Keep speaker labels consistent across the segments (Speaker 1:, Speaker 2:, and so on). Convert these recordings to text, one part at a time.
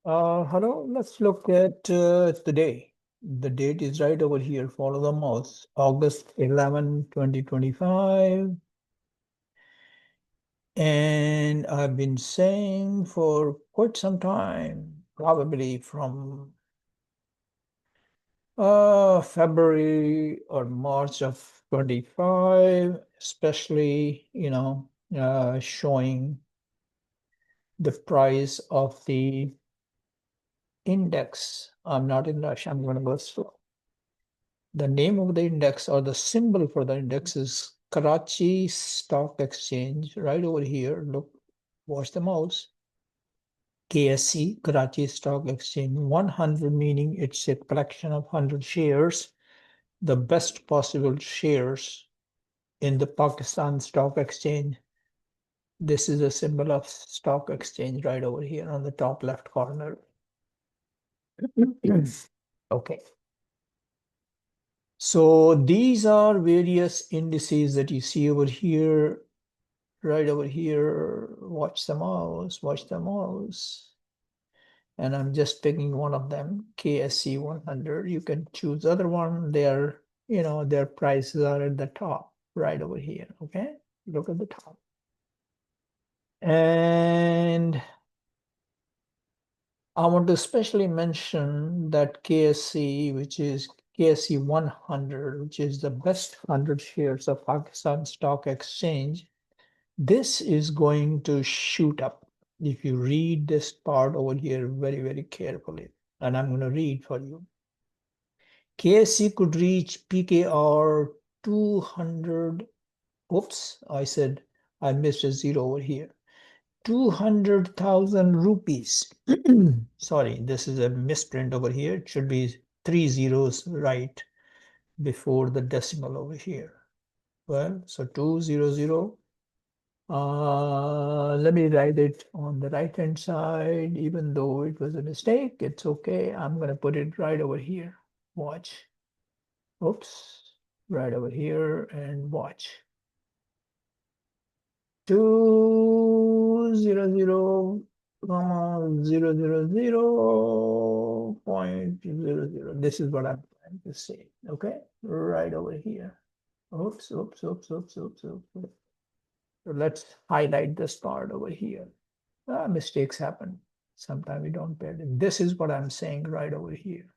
Speaker 1: Hello, let's look at the day. The date is right over here. Follow the mouse. August 11, 2025. And I've been saying for quite some time, probably from February or March of 25, especially, showing the price of the index. I'm not in rush. I'm going to go slow. The name of the index or the symbol for the index is Karachi Stock Exchange, right over here. Look, watch the mouse. KSE, Karachi Stock Exchange 100, meaning it's a collection of 100 shares, the best possible shares in the Pakistan Stock Exchange. This is a symbol of stock exchange right over here on the top left corner. Okay. So these are various indices that you see over here, right over here. Watch the mouse, watch the mouse. And I'm just picking one of them, KSE100. You can choose other one. Their prices are at the top, right over here. Okay, look at the top. And I want to especially mention that KSE, which is KSE100, which is the best 100 shares of Pakistan Stock Exchange. This is going to shoot up if you read this part over here very, very carefully. And I'm going to read for you. KSE could reach PKR 200. Oops, I missed a zero over here. 200,000 rupees. Sorry, this is a misprint over here. It should be 3 zeros right before the decimal over here. Well, so 200. Let me write it on the right hand side, even though it was a mistake. It's okay. I'm going to put it right over here. Watch. Oops. Right over here and watch. 200, 000.00. This is what I'm trying to say. Okay, right over here. Oops, oops, oops, oops, oops, oops. So let's highlight this part over here. Mistakes happen. Sometimes we don't pay attention. This is what I'm saying right over here.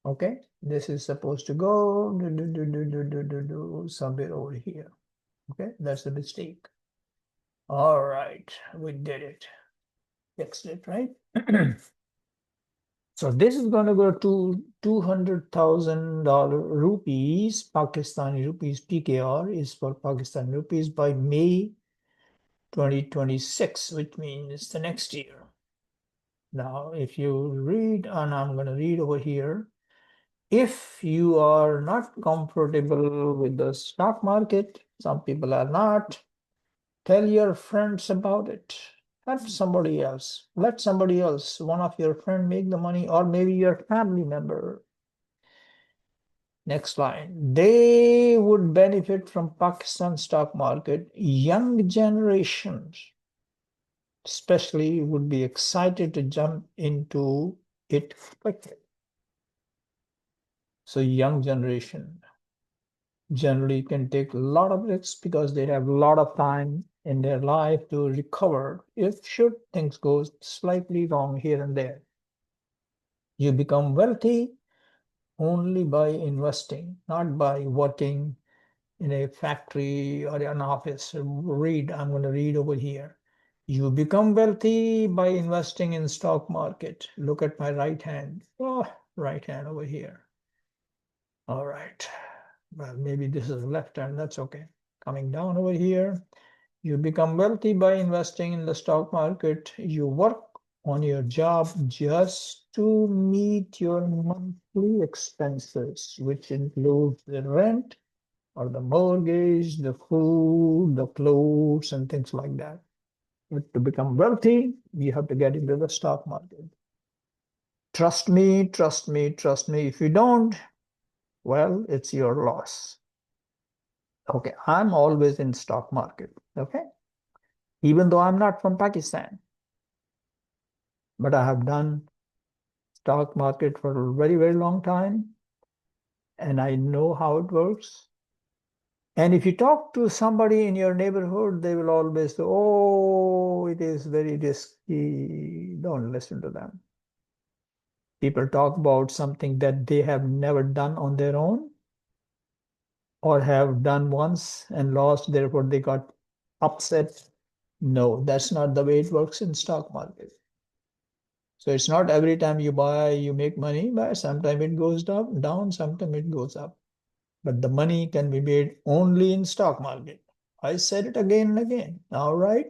Speaker 1: Okay, this is supposed to go somewhere over here. Okay, that's the mistake. All right, we did it. Fixed it, right? So this is going to go to $200,000 rupees, Pakistani rupees. PKR is for Pakistan rupees by May 2026, which means the next year. Now, if you read, and I'm going to read over here, if you are not comfortable with the stock market, some people are not, tell your friends about it. Help somebody else. Let somebody else, one of your friends, make the money, or maybe your family member. Next line. They would benefit from Pakistan stock market. Young generations, especially, would be excited to jump into it quickly. So young generation generally can take a lot of risks because they have a lot of time in their life to recover if should things go slightly wrong here and there. You become wealthy only by investing, not by working in a factory or an office. I'm going to read over here. You become wealthy by investing in stock market. Look at my right hand. Oh, right hand over here. All right. Well, maybe this is left hand. That's okay. Coming down over here. You become wealthy by investing in the stock market. You work on your job just to meet your monthly expenses, which includes the rent or the mortgage, the food, the clothes, and things like that. But to become wealthy, you have to get into the stock market. Trust me, trust me, trust me. If you don't, well, it's your loss. Okay, I'm always in stock market. Okay, even though I'm not from Pakistan. but I have done stock market for a very, very long time, and I know how it works. And if you talk to somebody in your neighborhood, they will always say, oh, it is very risky. Don't listen to them. People talk about something that they have never done on their own or have done once and lost, therefore they got upset. No, that's not the way it works in stock market. So it's not every time you buy, you make money, but sometimes it goes down, sometimes it goes up. But the money can be made only in stock market. I said it again and again. All right.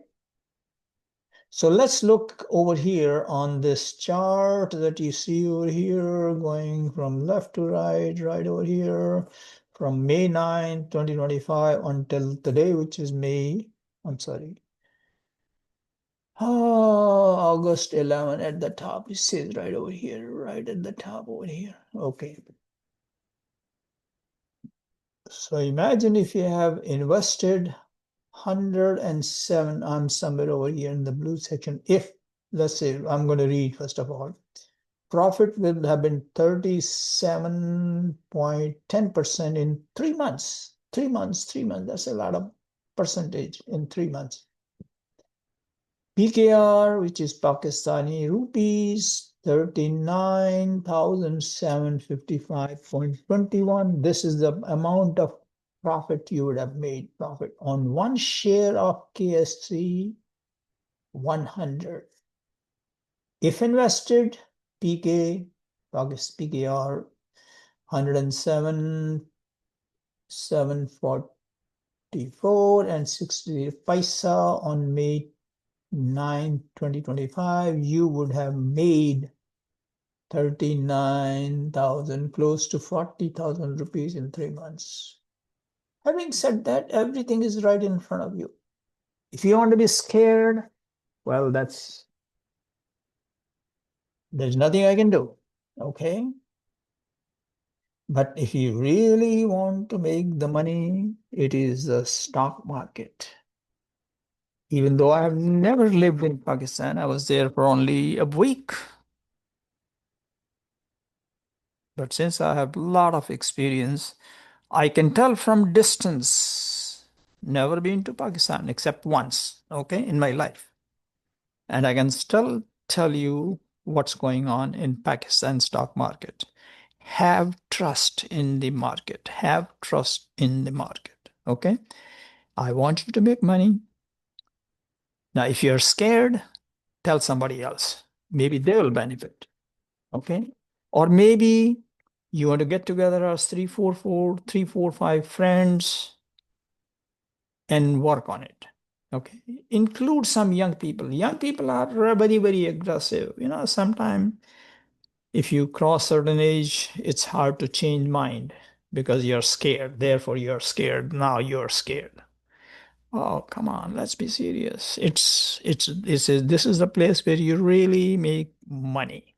Speaker 1: So let's look over here on this chart that you see over here, going from left to right, right over here, from May 9, 2025 until today, which is May, I'm sorry, August 11 at the top. It says right over here, right at the top over here. Okay. So imagine if you have invested 107, I'm somewhere over here in the blue section. If, let's say, I'm going to read first of all, profit will have been 37.10% in 3 months. 3 months, 3 months. That's a lot of percentage in 3 months. PKR, which is Pakistani rupees, 39,755.21. This is the amount of profit you would have made profit on one share of KSE 100. If invested, PKR 107, 744 and 60 paisa on May 9, 2025, you would have made 39,000, close to 40,000 rupees in 3 months. Having said that, everything is right in front of you. If you want to be scared, well, there's nothing I can do. Okay. But if you really want to make the money, it is the stock market. Even though I have never lived in Pakistan, I was there for only a week. But since I have a lot of experience, I can tell from distance, never been to Pakistan except once, okay, in my life. And I can still tell you what's going on in Pakistan stock market. Have trust in the market. Have trust in the market, okay? I want you to make money. Now, if you're scared, tell somebody else. Maybe they will benefit, okay? Or maybe you want to get together as three, four, five friends and work on it. Okay. Include some young people. Young people are very, very aggressive. Sometimes if you cross certain age, it's hard to change mind because you're scared. Therefore, you're scared. Now you're scared. Oh, come on, let's be serious. This is the place where you really make money.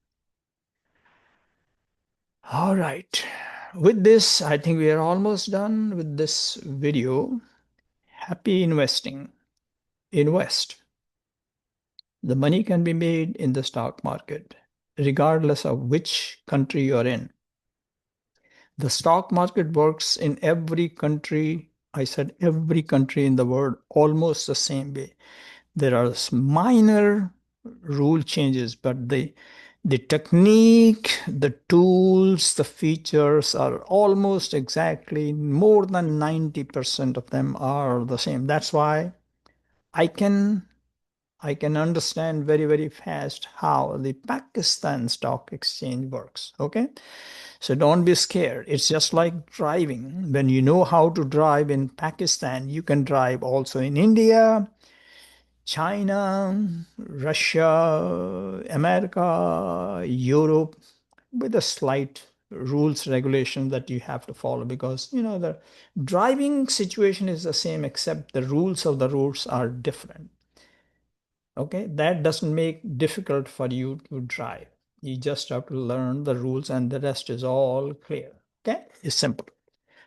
Speaker 1: All right. With this, I think we are almost done with this video. Happy investing. Invest. The money can be made in the stock market, regardless of which country you're in. The stock market works in every country. I said every country in the world, almost the same way. There are minor rule changes, but the technique, the tools, the features are almost exactly more than 90% of them are the same. That's why I can I can understand very, very fast how the Pakistan Stock Exchange works. Okay. So don't be scared. It's just like driving. When you know how to drive in Pakistan, you can drive also in India, China, Russia, America, Europe, with a slight rules regulation that you have to follow because the driving situation is the same except the rules of the roads are different. Okay, that doesn't make difficult for you to drive. You just have to learn the rules and the rest is all clear. Okay, it's simple.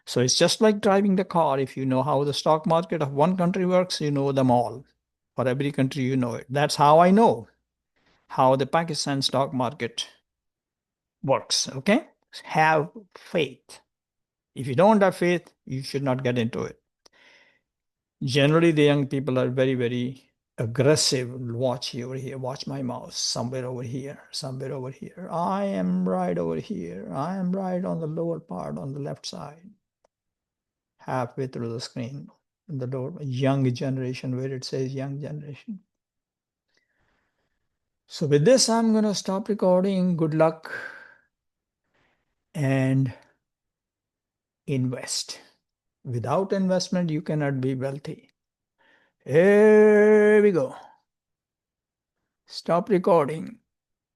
Speaker 1: So it's just like driving the car. If you know how the stock market of one country works, you know them all. For every country, you know it. That's how I know. how the Pakistan stock market works. Okay? Have faith. If you don't have faith, you should not get into it. Generally, the young people are very, very aggressive. Watch over here, watch my mouse, somewhere over here, somewhere over here. I am right over here. I am right on the lower part on the left side, halfway through the screen. The lower young generation, where it says young generation. So with this, I'm gonna stop recording. Good luck and invest. Without investment, you cannot be wealthy. Here we go. Stop recording.